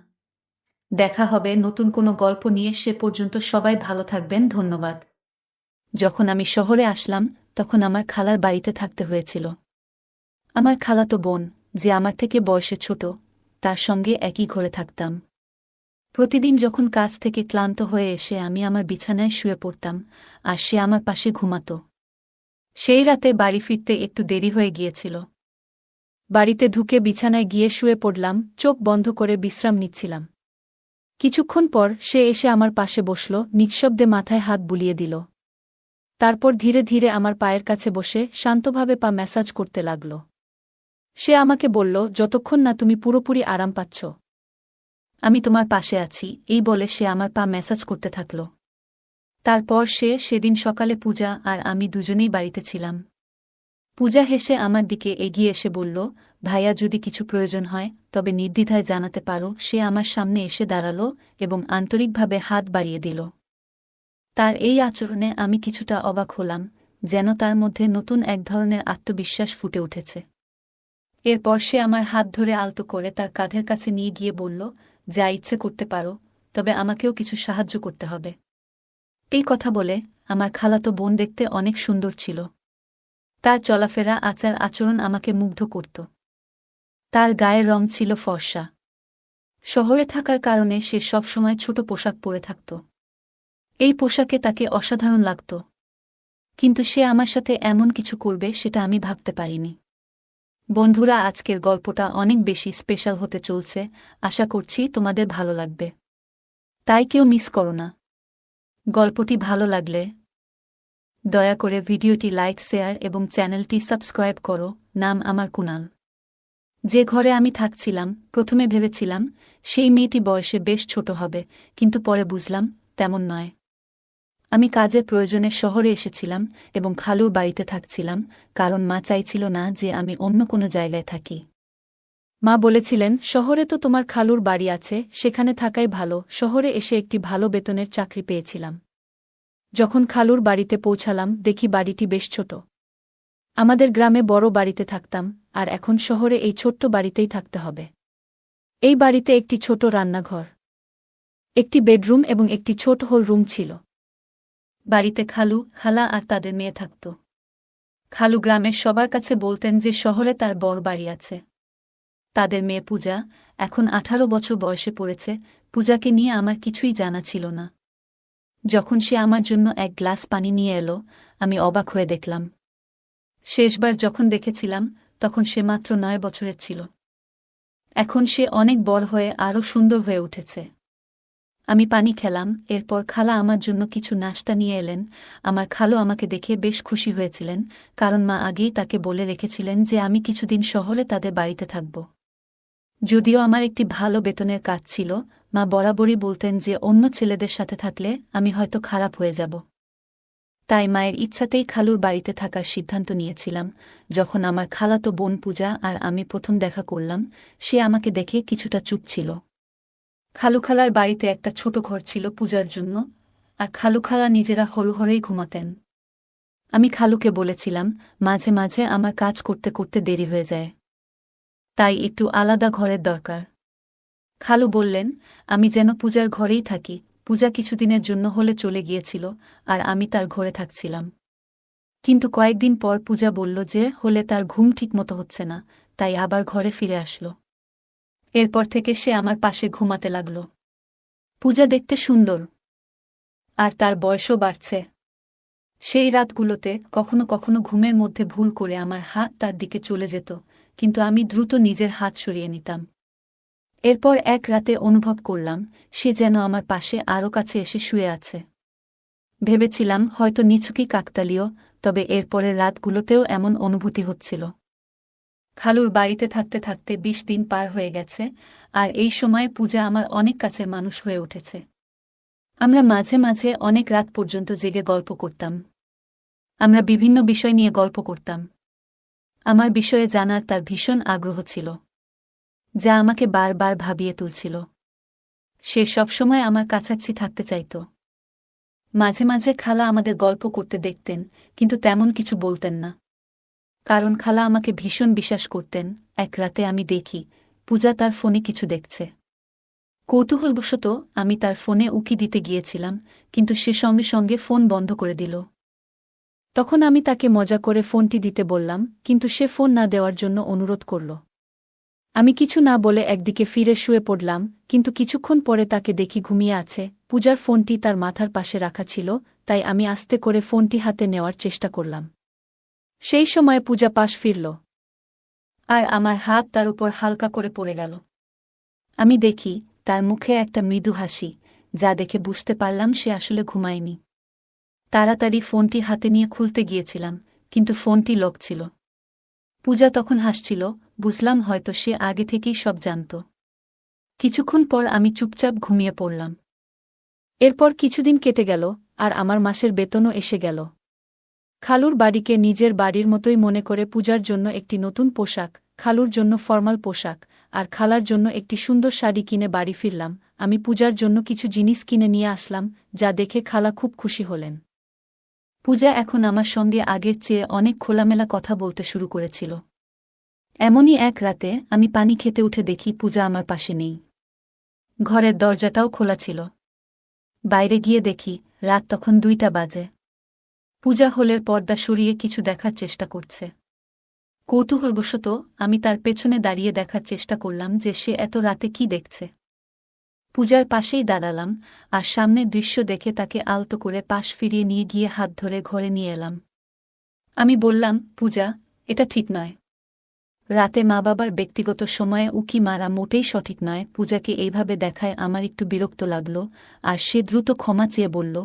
দেখা হবে নতুন কোনো গল্প নিয়ে, সে পর্যন্ত সবাই ভালো থাকবেন। ধন্যবাদ। যখন আমি শহরে আসলাম তখন আমার খালার বাড়িতে থাকতে হয়েছিল। আমার খালাতো বোন, যে আমার থেকে বয়সে ছোট, তার সঙ্গে একই ঘরে থাকতাম। প্রতিদিন যখন কাজ থেকে ক্লান্ত হয়ে এসে আমি আমার বিছানায় শুয়ে পড়তাম, আর সে আমার পাশে ঘুমাত। সেই রাতে বাড়ি ফিরতে একটু দেরি হয়ে গিয়েছিল। বাড়িতে ঢুকে বিছানায় গিয়ে শুয়ে পড়লাম, চোখ বন্ধ করে বিশ্রাম নিচ্ছিলাম। কিছুক্ষণ পর সে এসে আমার পাশে বসল, নিঃশব্দে মাথায় হাত বুলিয়ে দিল। তারপর ধীরে ধীরে আমার পায়ের কাছে বসে শান্তভাবে পা ম্যাসাজ করতে লাগল। সে আমাকে বলল, যতক্ষণ না তুমি পুরোপুরি আরাম পাচ্ছ, আমি তোমার পাশে আছি, এই বলে সে আমার পা ম্যাসাজ করতে থাকল। তারপর সেদিন সকালে পূজা আর আমি দুজনেই বাড়িতে ছিলাম। পূজা হেসে আমার দিকে এগিয়ে এসে বলল, ভাইয়া, যদি কিছু প্রয়োজন হয় তবে নির্দ্বিধায় জানাতে পারো। সে আমার সামনে এসে দাঁড়াল এবং আন্তরিকভাবে হাত বাড়িয়ে দিল। তার এই আচরণে আমি কিছুটা অবাক হলাম, যেন তার মধ্যে নতুন এক ধরনের আত্মবিশ্বাস ফুটে উঠেছে। এরপর সে আমার হাত ধরে আলতো করে তার কাঁধের কাছে নিয়ে গিয়ে বলল, যা ইচ্ছে করতে পারো, তবে আমাকেও কিছু সাহায্য করতে হবে। এই কথা বলে আমার খালাতো বোন দেখতে অনেক সুন্দর ছিল। তার চলাফেরা, আচার আচরণ আমাকে মুগ্ধ করত। তার গায়ের রং ছিল ফর্সা। শহরে থাকার কারণে সে সবসময় ছোট পোশাক পরে থাকত। এই পোশাকে তাকে অসাধারণ লাগত, কিন্তু সে আমার সাথে এমন কিছু করবে সেটা আমি ভাবতে পারিনি। বন্ধুরা, আজকের গল্পটা অনেক বেশি স্পেশাল হতে চলছে। আশা করছি তোমাদের ভালো লাগবে, তাই কেউ মিস করো না। গল্পটি ভালো লাগলে দয়া করে ভিডিওটি লাইক, শেয়ার এবং চ্যানেলটি সাবস্ক্রাইব করো। নাম আমার কুনাল। যে ঘরে আমি থাকছিলাম, প্রথমে ভেবেছিলাম সেই মেয়েটি বয়সে বেশ ছোট হবে, কিন্তু পরে বুঝলাম তেমন নয়। আমি কাজের প্রয়োজনে শহরে এসেছিলাম এবং খালুর বাড়িতে থাকছিলাম, কারণ মা চাইছিল না যে আমি অন্য কোনো জায়গায় থাকি। মা বলেছিলেন, শহরে তো তোমার খালুর বাড়ি আছে, সেখানে থাকাই ভালো। শহরে এসে একটি ভালো বেতনের চাকরি পেয়েছিলাম। যখন খালুর বাড়িতে পৌঁছালাম, দেখি বাড়িটি বেশ ছোট। আমাদের গ্রামে বড় বাড়িতে থাকতাম, আর এখন শহরে এই ছোট্ট বাড়িতেই থাকতে হবে। এই বাড়িতে একটি ছোট রান্নাঘর, একটি বেডরুম এবং একটি ছোট হল রুম ছিল। বাড়িতে খালু, খালা আর তাদের মেয়ে থাকত। খালু গ্রামের সবার কাছে বলতেন যে শহরে তার বড় বাড়ি আছে। তাদের মেয়ে পূজা এখন 18 বছর বয়সে পড়েছে। পূজাকে নিয়ে আমার কিছুই জানা ছিল না। যখন সে আমার জন্য এক গ্লাস পানি নিয়ে এলো, আমি অবাক হয়ে দেখলাম। শেষবার যখন দেখেছিলাম তখন সে মাত্র 9 বছরের ছিল। এখন সে অনেক বড় হয়ে আরও সুন্দর হয়ে উঠেছে। আমি পানি খেলাম, এরপর খালা আমার জন্য কিছু নাশতা নিয়ে এলেন। আমার খালু আমাকে দেখে বেশ খুশি হয়েছিলেন, কারণ মা আগেই তাকে বলে রেখেছিলেন যে আমি কিছুদিন শহরে তাদের বাড়িতে থাকব। যদিও আমার একটি ভালো বেতনের কাজ ছিল, মা বরাবরই বলতেন যে অন্য ছেলেদের সাথে থাকলে আমি হয়তো খারাপ হয়ে যাব। তাই মায়ের ইচ্ছাতেই খালুর বাড়িতে থাকার সিদ্ধান্ত নিয়েছিলাম। যখন আমার খালাতো বোন পূজা আর আমি প্রথম দেখা করলাম, সে আমাকে দেখে কিছুটা চুপ ছিল। খালুখালার বাড়িতে একটা ছোট ঘর ছিল পূজার জন্য, আর খালুখালা নিজেরা হলঘরেই ঘুমাতেন। আমি খালুকে বলেছিলাম, মাঝে মাঝে আমার কাজ করতে করতে দেরি হয়ে যায়, তাই একটু আলাদা ঘরের দরকার। খালু বললেন, আমি যেন পূজার ঘরেই থাকি। পূজা কিছুদিনের জন্য হলে চলে গিয়েছিল, আর আমি তার ঘরে থাকছিলাম। কিন্তু কয়েকদিন পর পূজা বলল যে হলে তার ঘুম ঠিকমতো হচ্ছে না, তাই আবার ঘরে ফিরে আসলো। এরপর থেকে সে আমার পাশে ঘুমাতে লাগল। পূজা দেখতে সুন্দর, আর তার বয়সও বাড়ছে। সেই রাতগুলোতে কখনো কখনো ঘুমের মধ্যে ভুল করে আমার হাত তার দিকে চলে যেত, কিন্তু আমি দ্রুত নিজের হাত সরিয়ে নিতাম। এরপর এক রাতে অনুভব করলাম সে যেন আমার পাশে আরও কাছে এসে শুয়ে আছে। ভেবেছিলাম হয়তো নিছকই কাকতালীয়, তবে এরপরের রাতগুলোতেও এমন অনুভূতি হচ্ছিল। খালুর বাড়িতে থাকতে থাকতে 20 দিন পার হয়ে গেছে, আর এই সময়ে পূজা আমার অনেক কাছের মানুষ হয়ে উঠেছে। আমরা মাঝে মাঝে অনেক রাত পর্যন্ত জেগে গল্প করতাম। আমরা বিভিন্ন বিষয় নিয়ে গল্প করতাম। আমার বিষয়ে জানার তার ভীষণ আগ্রহ ছিল, যা আমাকে বারবার ভাবিয়ে তুলছিল। সে সবসময় আমার কাছাকাছি থাকতে চাইত। মাঝে মাঝে খালা আমাদের গল্প করতে দেখতেন, কিন্তু তেমন কিছু বলতেন না, কারণ খালা আমাকে ভীষণ বিশ্বাস করতেন। এক রাতে আমি দেখি পূজা তার ফোনে কিছু দেখছে। কৌতূহলবশত আমি তার ফোনে উকি দিতে গিয়েছিলাম, কিন্তু সে সঙ্গে সঙ্গে ফোন বন্ধ করে দিল। তখন আমি তাকে মজা করে ফোনটি দিতে বললাম, কিন্তু সে ফোন না দেওয়ার জন্য অনুরোধ করল। আমি কিছু না বলে একদিকে ফিরে শুয়ে পড়লাম, কিন্তু কিছুক্ষণ পরে তাকে দেখি ঘুমিয়ে আছে। পূজার ফোনটি তার মাথার পাশে রাখা ছিল, তাই আমি আস্তে করে ফোনটি হাতে নেওয়ার চেষ্টা করলাম। সেই সময় পূজা পাশ ফিরল, আর আমার হাত তার উপর হালকা করে পড়ে গেল। আমি দেখি তার মুখে একটা মৃদু হাসি, যা দেখে বুঝতে পারলাম সে আসলে ঘুমায়নি। তাড়াতাড়ি ফোনটি হাতে নিয়ে খুলতে গিয়েছিলাম, কিন্তু ফোনটি লক ছিল। পূজা তখন হাসছিল, বুঝলাম হয়তো সে আগে থেকেই সব জানত। কিছুক্ষণ পর আমি চুপচাপ ঘুমিয়ে পড়লাম। এরপর কিছুদিন কেটে গেল, আর আমার মাসের বেতনও এসে গেল। খালুর বাড়িকে নিজের বাড়ির মতোই মনে করে পূজার জন্য একটি নতুন পোশাক, খালুর জন্য ফরমাল পোশাক, আর খালার জন্য একটি সুন্দর শাড়ি কিনে বাড়ি ফিরলাম। আমি পূজার জন্য কিছু জিনিস কিনে নিয়ে আসলাম, যা দেখে খালা খুব খুশি হলেন। পূজা এখন আমার সঙ্গে আগের চেয়ে অনেক খোলামেলা কথা বলতে শুরু করেছিল। এমনই এক রাতে আমি পানি খেতে উঠে দেখি পূজা আমার পাশে নেই। ঘরের দরজাটাও খোলা ছিল। বাইরে গিয়ে দেখি রাত তখন 2টা বাজে। পূজা হলের পর্দা সরিয়ে কিছু দেখার চেষ্টা করছে। কৌতূহলবশত আমি তার পেছনে দাঁড়িয়ে দেখার চেষ্টা করলাম যে সে এত রাতে কি দেখছে। পূজার পাশেই দাঁড়ালাম, আর সামনের দৃশ্য দেখে তাকে আলতো করে পাশ ফিরিয়ে নিয়ে গিয়ে হাত ধরে ঘরে নিয়ে এলাম। আমি বললাম, পূজা, এটা ঠিক নয়। রাতে মা বাবার ব্যক্তিগত সময়ে উকি মারা মোটেই সঠিক নয়। পূজাকে এইভাবে দেখায় আমার একটু বিরক্ত লাগল, আর সে দ্রুত ক্ষমা চেয়ে বলল,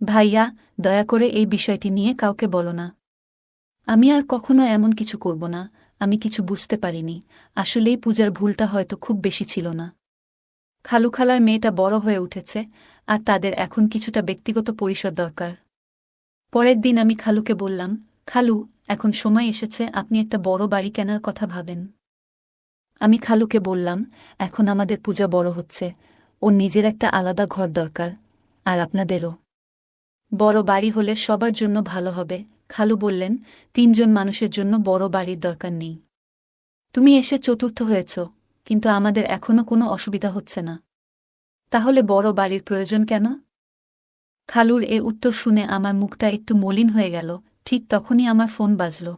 ভাইয়া, দয়া করে এই বিষয়টি নিয়ে কাউকে বলো না। আমি আর কখনো এমন কিছু করব না। আমি কিছু বুঝতে পারিনি। আসলেই পূজার ভুলটা হয়তো খুব বেশি ছিল না। খালু খালার মেয়েটা বড় হয়ে উঠেছে, আর তাদের এখন কিছুটা ব্যক্তিগত পরিসর দরকার। পরের দিন আমি খালুকে বললাম, খালু, এখন সময় এসেছে আপনি একটা বড় বাড়ি কেনার কথা ভাবেন। আমি খালুকে বললাম, এখন আমাদের পূজা বড় হচ্ছে, ওর নিজের একটা আলাদা ঘর দরকার, আর আপনাদেরও। বড় বাড়ি হলে সবার জন্য ভালো হবে। খালু বললেন, 3জন মানুষের জন্য বড় বাড়ির দরকার নেই। তুমি এসে চতুর্থ হয়েছ, কিন্তু আমাদের এখনো কোনো অসুবিধা হচ্ছে না। তাহলে বড় বাড়ির প্রয়োজন কেন? খালুর এ উত্তর শুনে আমার মুখটা একটু মলিন হয়ে গেল। ঠিক তখনই আমার ফোন বাজল।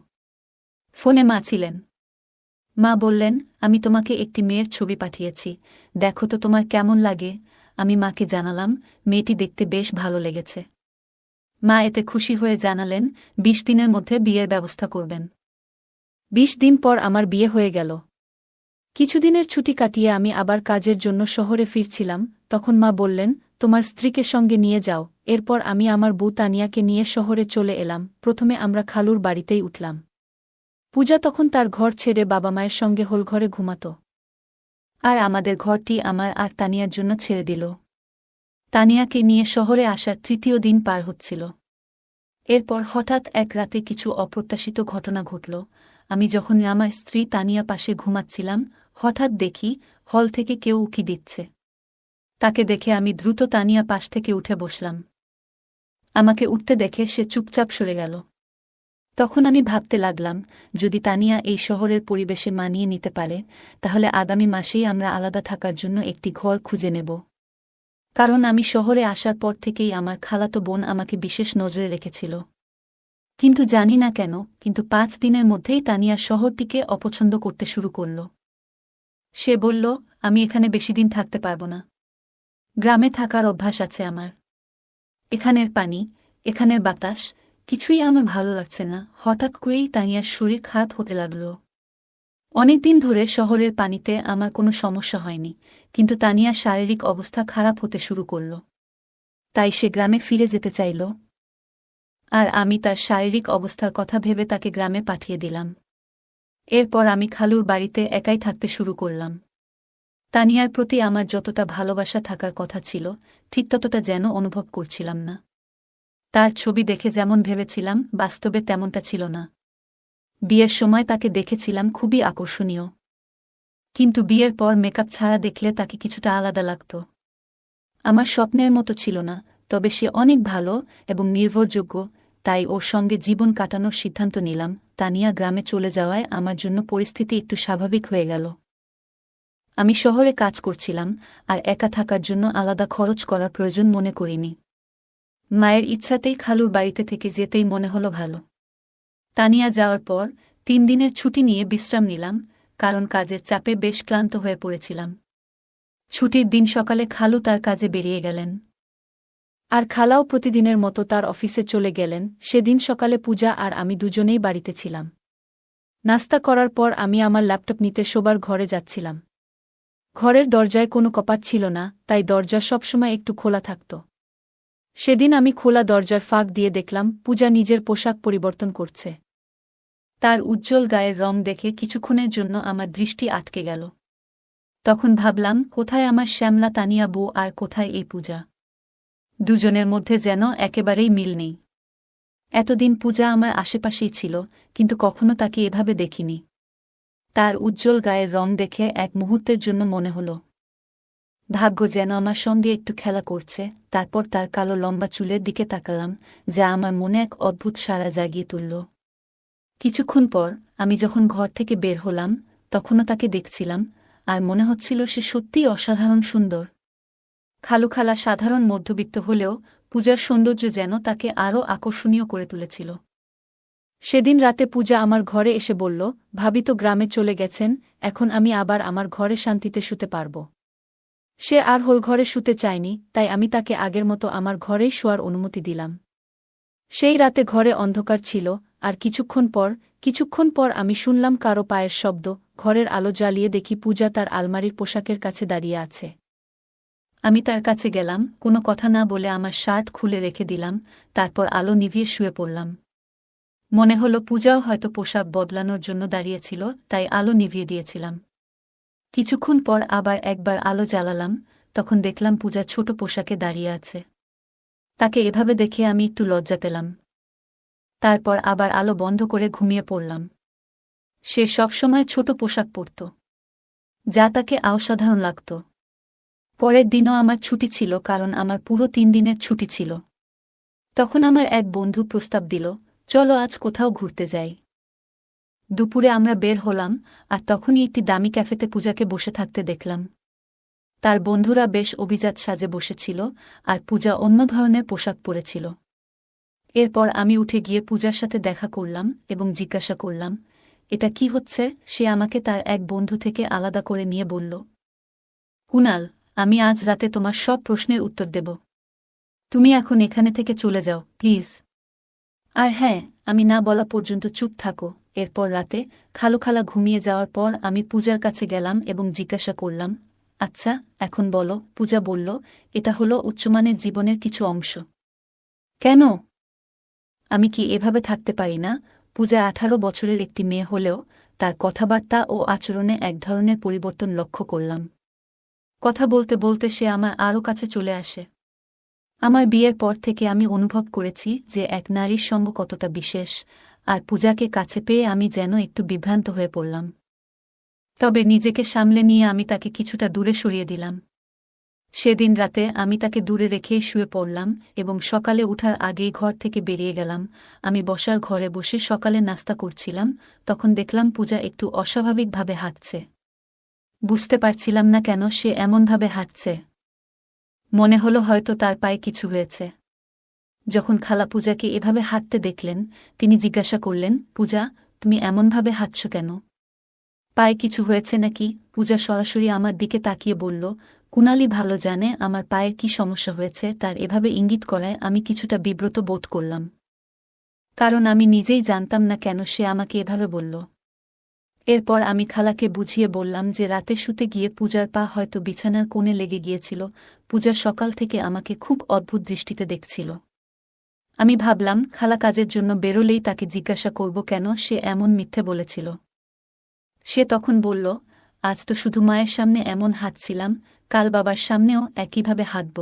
ফোনে মা ছিলেন। মা বললেন, আমি তোমাকে একটি মেয়ের ছবি পাঠিয়েছি, দেখো তো তোমার কেমন লাগে। আমি মাকে জানালাম, মেয়েটি দেখতে বেশ ভালো লেগেছে। মা এতে খুশি হয়ে জানালেন, 20 দিনের মধ্যে বিয়ের ব্যবস্থা করবেন। 20 দিন পর আমার বিয়ে হয়ে গেল। কিছুদিনের ছুটি কাটিয়ে আমি আবার কাজের জন্য শহরে ফিরছিলাম, তখন মা বললেন, তোমার স্ত্রীকে সঙ্গে নিয়ে যাও। এরপর আমি আমার বউ তানিয়াকে নিয়ে শহরে চলে এলাম। প্রথমে আমরা খালুর বাড়িতেই উঠলাম। পূজা তখন তার ঘর ছেড়ে বাবা মায়ের সঙ্গে হোলঘরে ঘুমাত, আর আমাদের ঘরটি আমার আর তানিয়ার জন্য ছেড়ে দিল। তানিয়াকে নিয়ে শহরে আসার 3য় দিন পার হচ্ছিল। এরপর হঠাৎ এক রাতে কিছু অপ্রত্যাশিত ঘটনা ঘটল। আমি যখন আমার স্ত্রী তানিয়া পাশে ঘুমাচ্ছিলাম, হঠাৎ দেখি হল থেকে কেউ উকি দিচ্ছে। তাকে দেখে আমি দ্রুত তানিয়া পাশ থেকে উঠে বসলাম। আমাকে উঠতে দেখে সে চুপচাপ সরে গেল। তখন আমি ভাবতে লাগলাম, যদি তানিয়া এই শহরের পরিবেশে মানিয়ে নিতে পারে, তাহলে আগামী মাসেই আমরা আলাদা থাকার জন্য একটি ঘর খুঁজে নেব। কারণ আমি শহরে আসার পর থেকেই আমার খালাতো বোন আমাকে বিশেষ নজরে রেখেছিল। কিন্তু জানি না কেন, কিন্তু 5 দিনের মধ্যেই তানিয়া শহরটিকে অপছন্দ করতে শুরু করল। সে বলল, আমি এখানে বেশি দিন থাকতে পারব না। গ্রামে থাকার অভ্যাস আছে আমার। এখানের পানি, এখানের বাতাস, কিছুই আমার ভালো লাগছে না। হঠাৎ করেই তানিয়ার শরীর খারাপ হতে লাগল। অনেকদিন ধরে শহরের পানিতে আমার কোনো সমস্যা হয়নি, কিন্তু তানিয়ার শারীরিক অবস্থা খারাপ হতে শুরু করল। তাই সে গ্রামে ফিরে যেতে চাইল, আর আমি তার শারীরিক অবস্থার কথা ভেবে তাকে গ্রামে পাঠিয়ে দিলাম। এরপর আমি খালুর বাড়িতে একাই থাকতে শুরু করলাম। তানিয়ার প্রতি আমার যতটা ভালোবাসা থাকার কথা ছিল, ঠিক ততটা যেন অনুভব করছিলাম না। তার ছবি দেখে যেমন ভেবেছিলাম, বাস্তবে তেমনটা ছিল না। বিয়ের সময় তাকে দেখেছিলাম খুবই আকর্ষণীয়, কিন্তু বিয়ের পর মেকআপ ছাড়া দেখলে তাকে কিছুটা আলাদা লাগত। আমার স্বপ্নের মতো ছিল না, তবে সে অনেক ভালো এবং নির্ভরযোগ্য, তাই ওর সঙ্গে জীবন কাটানোর সিদ্ধান্ত নিলাম। তানিয়া গ্রামে চলে যাওয়ায় আমার জন্য পরিস্থিতি একটু স্বাভাবিক হয়ে গেল। আমি শহরে কাজ করছিলাম, আর একা থাকার জন্য আলাদা খরচ করার প্রয়োজন মনে করিনি। মায়ের ইচ্ছাতেই খালুর বাড়িতে থেকে যেতেই মনে হলো ভালো। তানিয়া যাওয়ার পর 3 দিনের ছুটি নিয়ে বিশ্রাম নিলাম, কারণ কাজের চাপে বেশ ক্লান্ত হয়ে পড়েছিলাম। ছুটির দিন সকালে খালু তার কাজে বেরিয়ে গেলেন। আর খালাও প্রতিদিনের মতো তার অফিসে চলে গেলেন। সেদিন সকালে পূজা আর আমি দুজনেই বাড়িতে ছিলাম। নাস্তা করার পর আমি আমার ল্যাপটপ নিতে শোবার ঘরে যাচ্ছিলাম। ঘরের দরজায় কোনো কপাট ছিল না, তাই দরজা সবসময় একটু খোলা থাকত। সেদিন আমি খোলা দরজার ফাঁক দিয়ে দেখলাম পূজা নিজের পোশাক পরিবর্তন করছে। তার উজ্জ্বল গায়ের রং দেখে কিছুক্ষণের জন্য আমার দৃষ্টি আটকে গেল। তখন ভাবলাম, কোথায় আমার শ্যামলা তানিয়া বউ আর কোথায় এই পূজা? দুজনের মধ্যে যেন একেবারেই মিল নেই। এতদিন পূজা আমার আশেপাশেই ছিল, কিন্তু কখনো তাকে এভাবে দেখিনি। তার উজ্জ্বল গায়ের রং দেখে এক মুহূর্তের জন্য মনে হল ভাগ্য যেন আমার সঙ্গে একটু খেলা করছে। তারপর তার কালো লম্বা চুলের দিকে তাকালাম, যা আমার মনে এক অদ্ভুত সাড়া জাগিয়ে তুলল। কিছুক্ষণ পর আমি যখন ঘর থেকে বের হলাম, তখনও তাকে দেখছিলাম, আর মনে হচ্ছিল সে সত্যিই অসাধারণ সুন্দর। খালুখালা সাধারণ মধ্যবিত্ত হলেও পূজার সৌন্দর্য যেন তাকে আরও আকর্ষণীয় করে তুলেছিল। সেদিন রাতে পূজা আমার ঘরে এসে বলল, ভাবি তো গ্রামে চলে গেছেন, এখন আমি আবার আমার ঘরে শান্তিতে শুতে পারব। সে আর হোল ঘরে শুতে চায়নি, তাই আমি তাকে আগের মতো আমার ঘরেই শোয়ার অনুমতি দিলাম। সেই রাতে ঘরে অন্ধকার ছিল, আর কিছুক্ষণ পর আমি শুনলাম কারো পায়ের শব্দ। ঘরের আলো জ্বালিয়ে দেখি পূজা তার আলমারির পোশাকের কাছে দাঁড়িয়ে আছে। আমি তার কাছে গেলাম, কোনো কথা না বলে আমার শার্ট খুলে রেখে দিলাম, তারপর আলো নিভিয়ে শুয়ে পড়লাম। মনে হলো পূজাও হয়তো পোশাক বদলানোর জন্য দাঁড়িয়েছিল, তাই আলো নিভিয়ে দিয়েছিলাম। কিছুক্ষণ পর আবার একবার আলো জ্বালালাম, তখন দেখলাম পূজা ছোট পোশাকে দাঁড়িয়ে আছে। তাকে এভাবে দেখে আমি একটু লজ্জা পেলাম। তারপর আবার আলো বন্ধ করে ঘুমিয়ে পড়লাম। সে সবসময় ছোট পোশাক পরত, যা তাকে অসাধারণ লাগত। পরের দিনও আমার ছুটি ছিল, কারণ আমার পুরো 3 দিনের ছুটি ছিল। তখন আমার এক বন্ধু প্রস্তাব দিল, চলো আজ কোথাও ঘুরতে যাই। দুপুরে আমরা বের হলাম, আর তখনই একটি দামি ক্যাফেতে পূজাকে বসে থাকতে দেখলাম। তার বন্ধুরা বেশ অভিজাত সাজে বসেছিল, আর পূজা অন্য ধরনের পোশাক পরেছিল। এরপর আমি উঠে গিয়ে পূজার সাথে দেখা করলাম এবং জিজ্ঞাসা করলাম, এটা কি হচ্ছে? সে আমাকে তার এক বন্ধু থেকে আলাদা করে নিয়ে বলল, কুনাল, আমি আজ রাতে তোমার সব প্রশ্নের উত্তর দেব। তুমি এখন এখানে থেকে চলে যাও, প্লিজ। আর হ্যাঁ, আমি না বলা পর্যন্ত চুপ থাকো। এরপর রাতে খালুখালা ঘুমিয়ে যাওয়ার পর আমি পূজার কাছে গেলাম এবং জিজ্ঞাসা করলাম, আচ্ছা এখন বলো। পূজা বলল, এটা হলো উচ্চমানের জীবনের কিছু অংশ। কেন? আমি কি এভাবে থাকতে পারি না? পূজা 18 বছরের একটি মেয়ে হলেও তার কথাবার্তা ও আচরণে এক ধরনের পরিবর্তন লক্ষ্য করলাম। কথা বলতে বলতে সে আমার আরও কাছে চলে আসে। আমার বিয়ের পর থেকে আমি অনুভব করেছি যে এক নারীর সঙ্গ কতটা বিশেষ, আর পূজাকে কাছে পেয়ে আমি যেন একটু বিভ্রান্ত হয়ে পড়লাম। তবে নিজেকে সামলে নিয়ে আমি তাকে কিছুটা দূরে সরিয়ে দিলাম। সেদিন রাতে আমি তাকে দূরে রেখেই শুয়ে পড়লাম এবং সকালে উঠার আগেই ঘর থেকে বেরিয়ে গেলাম। আমি বসার ঘরে বসে সকালে নাস্তা করছিলাম, তখন দেখলাম পূজা একটু অস্বাভাবিকভাবে হাঁটছে। বুঝতে পারছিলাম না কেন সে এমনভাবে হাঁটছে। মনে হলো হয়তো তার পায়ে কিছু হয়েছে। যখন খালা পূজাকে এভাবে হাঁটতে দেখলেন, তিনি জিজ্ঞাসা করলেন, পূজা, তুমি এমনভাবে হাঁটছ কেন? পায়ে কিছু হয়েছে নাকি? পূজা সরাসরি আমার দিকে তাকিয়ে বলল, কুনালি ভালো জানে আমার পায়ের কি সমস্যা হয়েছে। তার এভাবে ইঙ্গিত করায় আমি কিছুটা বিব্রত বোধ করলাম, কারণ আমি নিজেই জানতাম না কেন সে আমাকে এভাবে বলল। এরপর আমি খালাকে বুঝিয়ে বললাম যে রাতে শুতে গিয়ে পূজার পা হয়তো বিছানার কোণে লেগে গিয়েছিল। পূজা সকাল থেকে আমাকে খুব অদ্ভুত দৃষ্টিতে দেখছিল। আমি ভাবলাম খালা কাজের জন্য বেরোলেই তাকে জিজ্ঞাসা করব কেন সে এমন মিথ্যে বলেছিল। সে তখন বলল, আজ তো শুধু মায়ের সামনে এমন হাঁটছিলাম, কাল বাবার সামনেও একইভাবে হাঁটব।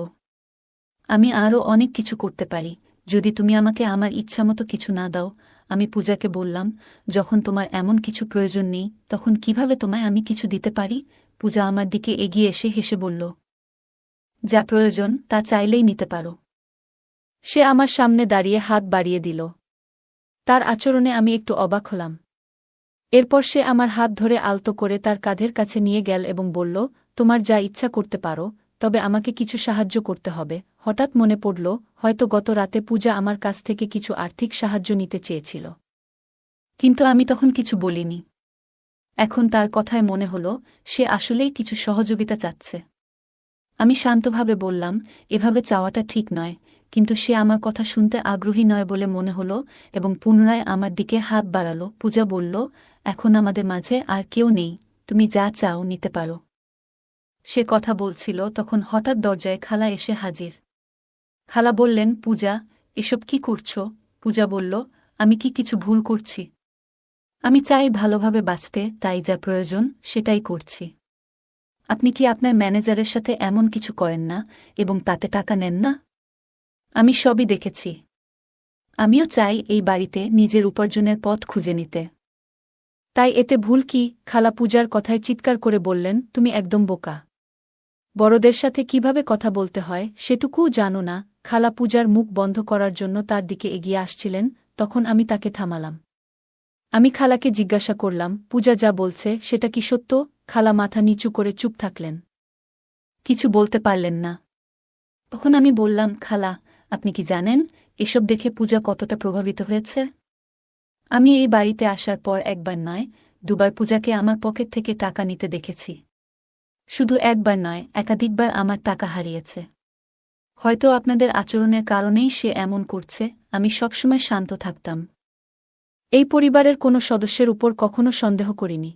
আমি আরও অনেক কিছু করতে পারি, যদি তুমি আমাকে আমার ইচ্ছামতো কিছু না দাও। আমি পূজাকে বললাম, যখন তোমার এমন কিছু প্রয়োজন নেই, তখন কিভাবে তোমায় আমি কিছু দিতে পারি? পূজা আমার দিকে এগিয়ে এসে হেসে বলল, যা প্রয়োজন তা চাইলেই নিতে পারো। সে আমার সামনে দাঁড়িয়ে হাত বাড়িয়ে দিল। তার আচরণে আমি একটু অবাক হলাম। এরপর সে আমার হাত ধরে আলতো করে তার কাঁধের কাছে নিয়ে গেল এবং বলল, তোমার যা ইচ্ছা করতে পারো, তবে আমাকে কিছু সাহায্য করতে হবে। হঠাৎ মনে পড়ল, হয়তো গত রাতে পূজা আমার কাছ থেকে কিছু আর্থিক সাহায্য নিতে চেয়েছিল। কিন্তু আমি তখন কিছু বলিনি। এখন তার কথায় মনে হলো সে আসলেই কিছু সহযোগিতা চাচ্ছে। আমি শান্তভাবে বললাম, এভাবে চাওয়াটা ঠিক নয়, কিন্তু সে আমার কথা শুনতে আগ্রহী নয় বলে মনে হলো এবং পুনরায় আমার দিকে হাত বাড়ালো। পূজা বলল, এখন আমাদের মাঝে আর কেউ নেই, তুমি যা চাও নিতে পারো। সে কথা বলছিল তখন হঠাৎ দরজায় খালা এসে হাজির। খালা বললেন, পূজা, এসব কি করছো? পূজা বলল, আমি কি কিছু ভুল করছি? আমি চাই ভালোভাবে বাঁচতে, তাই যা প্রয়োজন সেটাই করছি। আপনি কি আপনার ম্যানেজারের সাথে এমন কিছু করেন না এবং তাতে টাকা নেন না? আমি সবই দেখেছি। আমিও চাই এই বাড়িতে নিজের উপার্জনের পথ খুঁজে নিতে। তাই এতে ভুল কি? খালা পূজার কথায় চিৎকার করে বললেন, তুমি একদম বোকা। বড়দের সাথে কিভাবে কথা বলতে হয় সেটুকুও জানো না। খালা পূজার মুখ বন্ধ করার জন্য তার দিকে এগিয়ে আসছিলেন, তখন আমি তাকে থামালাম। আমি খালাকে জিজ্ঞাসা করলাম, পূজা যা বলছে সেটা কি সত্য? খালা মাথা নিচু করে চুপ থাকলেন। কিছু বলতে পারলেন না। তখন আমি বললাম, খালা, আপনি কি জানেন এসব দেখে পূজা কতটা প্রভাবিত হয়েছে? আমি এই বাড়িতে আসার পর একবার নয়, দুবার পূজাকে আমার পকেট থেকে টাকা নিতে দেখেছি। শুধু একবার নয়, একাধিকবার আমার টাকা হারিয়েছে। হয়তো আপনাদের আচরণের কারণেই সে এমন করছে। আমি সবসময় শান্ত থাকতাম। এই পরিবারের কোনো সদস্যের উপর কখনো সন্দেহ করিনি।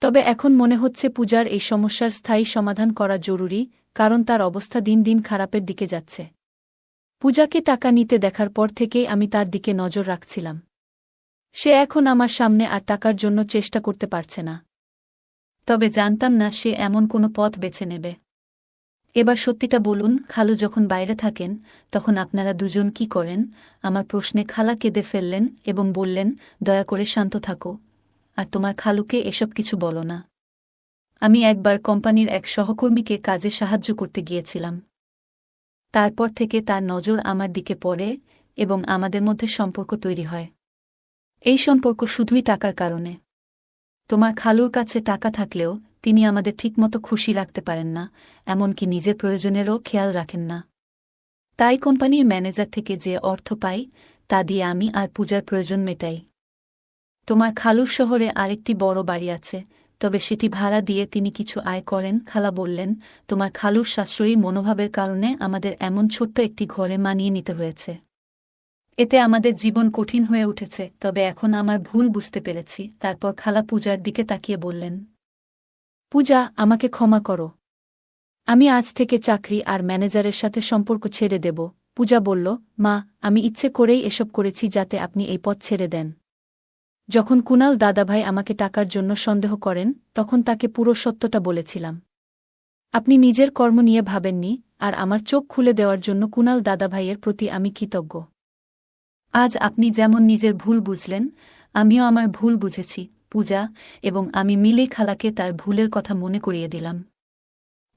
তবে এখন মনে হচ্ছে পূজার এই সমস্যার স্থায়ী সমাধান করা জরুরি, কারণ তার অবস্থা দিন দিন খারাপের দিকে যাচ্ছে। পূজাকে টাকা নিতে দেখার পর থেকেই আমি তার দিকে নজর রাখছিলাম। সে এখন আমার সামনে আর টাকার জন্য চেষ্টা করতে পারছে না। তবে জানতাম না সে এমন কোনো পথ বেছে নেবে। এবার সত্যিটা বলুন, খালু যখন বাইরে থাকেন তখন আপনারা দুজন কি করেন? আমার প্রশ্নে খালা কেঁদে ফেললেন এবং বললেন, দয়া করে শান্ত থাকো, আর তোমার খালুকে এসব কিছু বলো না। আমি একবার কোম্পানির এক সহকর্মীকে কাজে সাহায্য করতে গিয়েছিলাম। তারপর থেকে তার নজর আমার দিকে পড়ে এবং আমাদের মধ্যে সম্পর্ক তৈরি হয়। এই সম্পর্ক শুধুই টাকার কারণে। তোমার খালুর কাছে টাকা থাকলেও তিনি আমাদের ঠিকমতো খুশি রাখতে পারেন না, এমনকি নিজের প্রয়োজনেরও খেয়াল রাখেন না। তাই কোম্পানির ম্যানেজার থেকে যে অর্থ পাই তা দিয়ে আমি আর পূজার প্রয়োজন মেটাই। তোমার খালুর শহরে আরেকটি বড় বাড়ি আছে, তবে সেটি ভাড়া দিয়ে তিনি কিছু আয় করেন। খালা বললেন, তোমার খালুর সাশ্রয়ী মনোভাবের কারণে আমাদের এমন ছোট্ট একটি ঘরে মানিয়ে নিতে হয়েছে। এতে আমাদের জীবন কঠিন হয়ে উঠেছে, তবে এখন আমার ভুল বুঝতে পেরেছি। তারপর খালা পূজার দিকে তাকিয়ে বললেন, পূজা, আমাকে ক্ষমা করো। আমি আজ থেকে চাকরি আর ম্যানেজারের সাথে সম্পর্ক ছেড়ে দেব। পূজা বলল, মা, আমি ইচ্ছে করেই এসব করেছি যাতে আপনি এই পথ ছেড়ে দেন। যখন কুনাল দাদাভাই আমাকে টাকার জন্য সন্দেহ করেন তখন তাকে পুরো সত্যটা বলেছিলাম। আপনি নিজের কর্ম নিয়ে ভাবেননি, আর আমার চোখ খুলে দেওয়ার জন্য কুনাল দাদাভাইয়ের প্রতি আমি কৃতজ্ঞ। আজ আপনি যেমন নিজের ভুল বুঝলেন, আমিও আমার ভুল বুঝেছি পূজা, এবং আমি মিলেই খালাকে তার ভুলের কথা মনে করিয়ে দিলাম।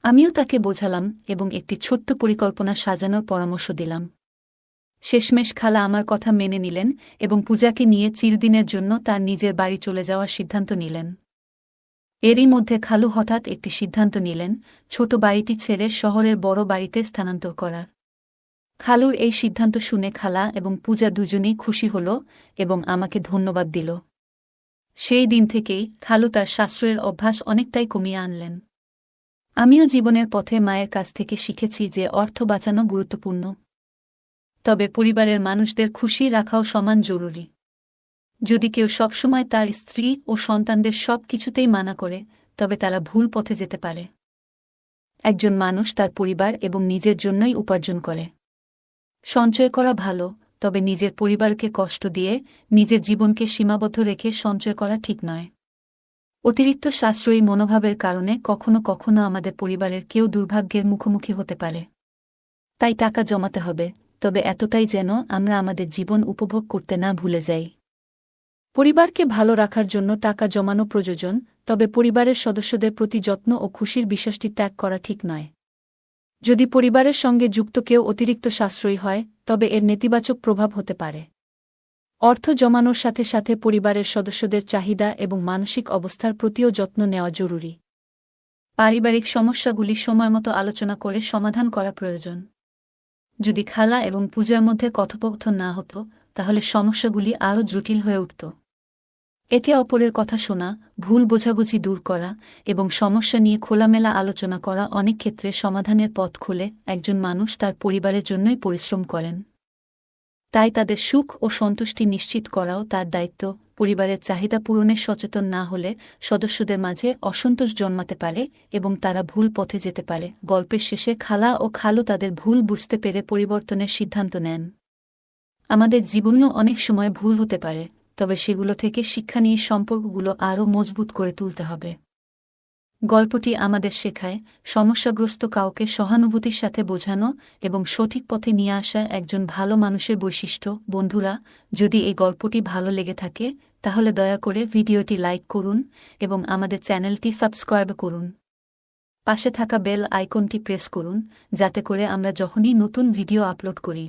আমিও তাকে বোঝালাম এবং একটি ছোট্ট পরিকল্পনা সাজানোর পরামর্শ দিলাম। শেষমেশ খালা আমার কথা মেনে নিলেন এবং পূজাকে নিয়ে চিরদিনের জন্য তার নিজের বাড়ি চলে যাওয়ার সিদ্ধান্ত নিলেন। এরই মধ্যে খালু হঠাৎ একটি সিদ্ধান্ত নিলেন, ছোট বাড়িটি ছেড়ে শহরের বড় বাড়িতে স্থানান্তর করার। খালুর এই সিদ্ধান্ত শুনে খালা এবং পূজা দুজনেই খুশি হল এবং আমাকে ধন্যবাদ দিল। সেই দিন থেকেই খালু তার সাশ্রয়ের অভ্যাস অনেকটাই কমিয়ে আনলেন। আমিও জীবনের পথে মায়ের কাছ থেকে শিখেছি যে অর্থ বাঁচানো গুরুত্বপূর্ণ, তবে পরিবারের মানুষদের খুশি রাখাও সমান জরুরি। যদি কেউ সবসময় তার স্ত্রী ও সন্তানদের সব কিছুতেই মানা করে, তবে তারা ভুল পথে যেতে পারে। একজন মানুষ তার পরিবার এবং নিজের জন্যই উপার্জন করে। সঞ্চয় করা ভালো, তবে নিজের পরিবারকে কষ্ট দিয়ে নিজের জীবনকে সীমাবদ্ধ রেখে সঞ্চয় করা ঠিক নয়। অতিরিক্ত সাশ্রয়ী মনোভাবের কারণে কখনো কখনো আমাদের পরিবারের কেউ দুর্ভাগ্যের মুখোমুখি হতে পারে। তাই টাকা জমাতে হবে, তবে এতটাই যেন আমরা আমাদের জীবন উপভোগ করতে না ভুলে যাই। পরিবারকে ভালো রাখার জন্য টাকা জমানো প্রয়োজন, তবে পরিবারের সদস্যদের প্রতি যত্ন ও খুশির বিশ্বাসটি ত্যাগ করা ঠিক নয়। যদি পরিবারের সঙ্গে যুক্ত কেউ অতিরিক্ত সাশ্রয়ী হয়, তবে এর নেতিবাচক প্রভাব হতে পারে। অর্থ জমানোর সাথে সাথে পরিবারের সদস্যদের চাহিদা এবং মানসিক অবস্থার প্রতিও যত্ন নেওয়া জরুরি। পারিবারিক সমস্যাগুলি সময়মতো আলোচনা করে সমাধান করা প্রয়োজন। যদি খালা এবং পূজার মধ্যে কথোপকথন না হতো তাহলে সমস্যাগুলি আরও জটিল হয়ে উঠত। একে অপরের কথা শোনা, ভুল বোঝাবুঝি দূর করা এবং সমস্যা নিয়ে খোলামেলা আলোচনা করা অনেক ক্ষেত্রে সমাধানের পথ খুলে একজন মানুষ তার পরিবারের জন্যই পরিশ্রম করেন। তাই তাদের সুখ ও সন্তুষ্টি নিশ্চিত করাও তার দায়িত্ব। পরিবারের চাহিদা পূরণে সচেতন না হলে সদস্যদের মাঝে অসন্তোষ জন্মাতে পারে এবং তারা ভুল পথে যেতে পারে। গল্পের শেষে খালা ও খালু তাদের ভুল বুঝতে পেরে পরিবর্তনের সিদ্ধান্ত নেন। আমাদের জীবনেও অনেক সময় ভুল হতে পারে, তবে সেগুলো থেকে শিক্ষা নিয়ে সম্পর্কগুলো আরও মজবুত করে তুলতে হবে। গল্পটি আমাদের শেখায় সমস্যাগ্রস্ত কাউকে সহানুভূতির সাথে বোঝানো এবং সঠিক পথে নিয়ে আসা একজন ভালো মানুষের বৈশিষ্ট্য। বন্ধুরা, যদি এই গল্পটি ভালো লেগে থাকে তাহলে দয়া করে ভিডিওটি লাইক করুন এবং আমাদের চ্যানেলটি সাবস্ক্রাইব করুন। পাশে থাকা বেল আইকনটি প্রেস করুন যাতে করে আমরা যখনই নতুন ভিডিও আপলোড করি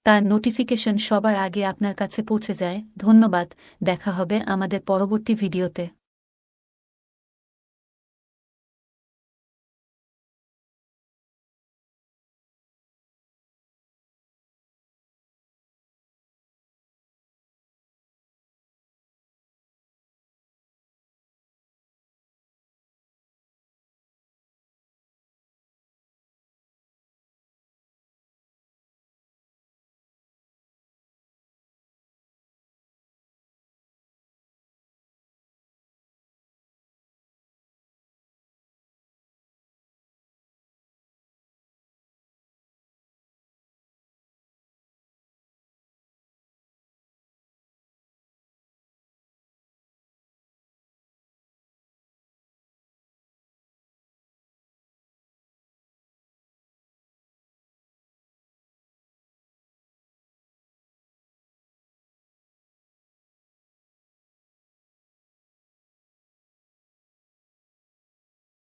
তার নোটিফিকেশন সবার আগে আপনার কাছে পৌঁছে যায়। ধন্যবাদ, দেখা হবে আমাদের পরবর্তী ভিডিওতে।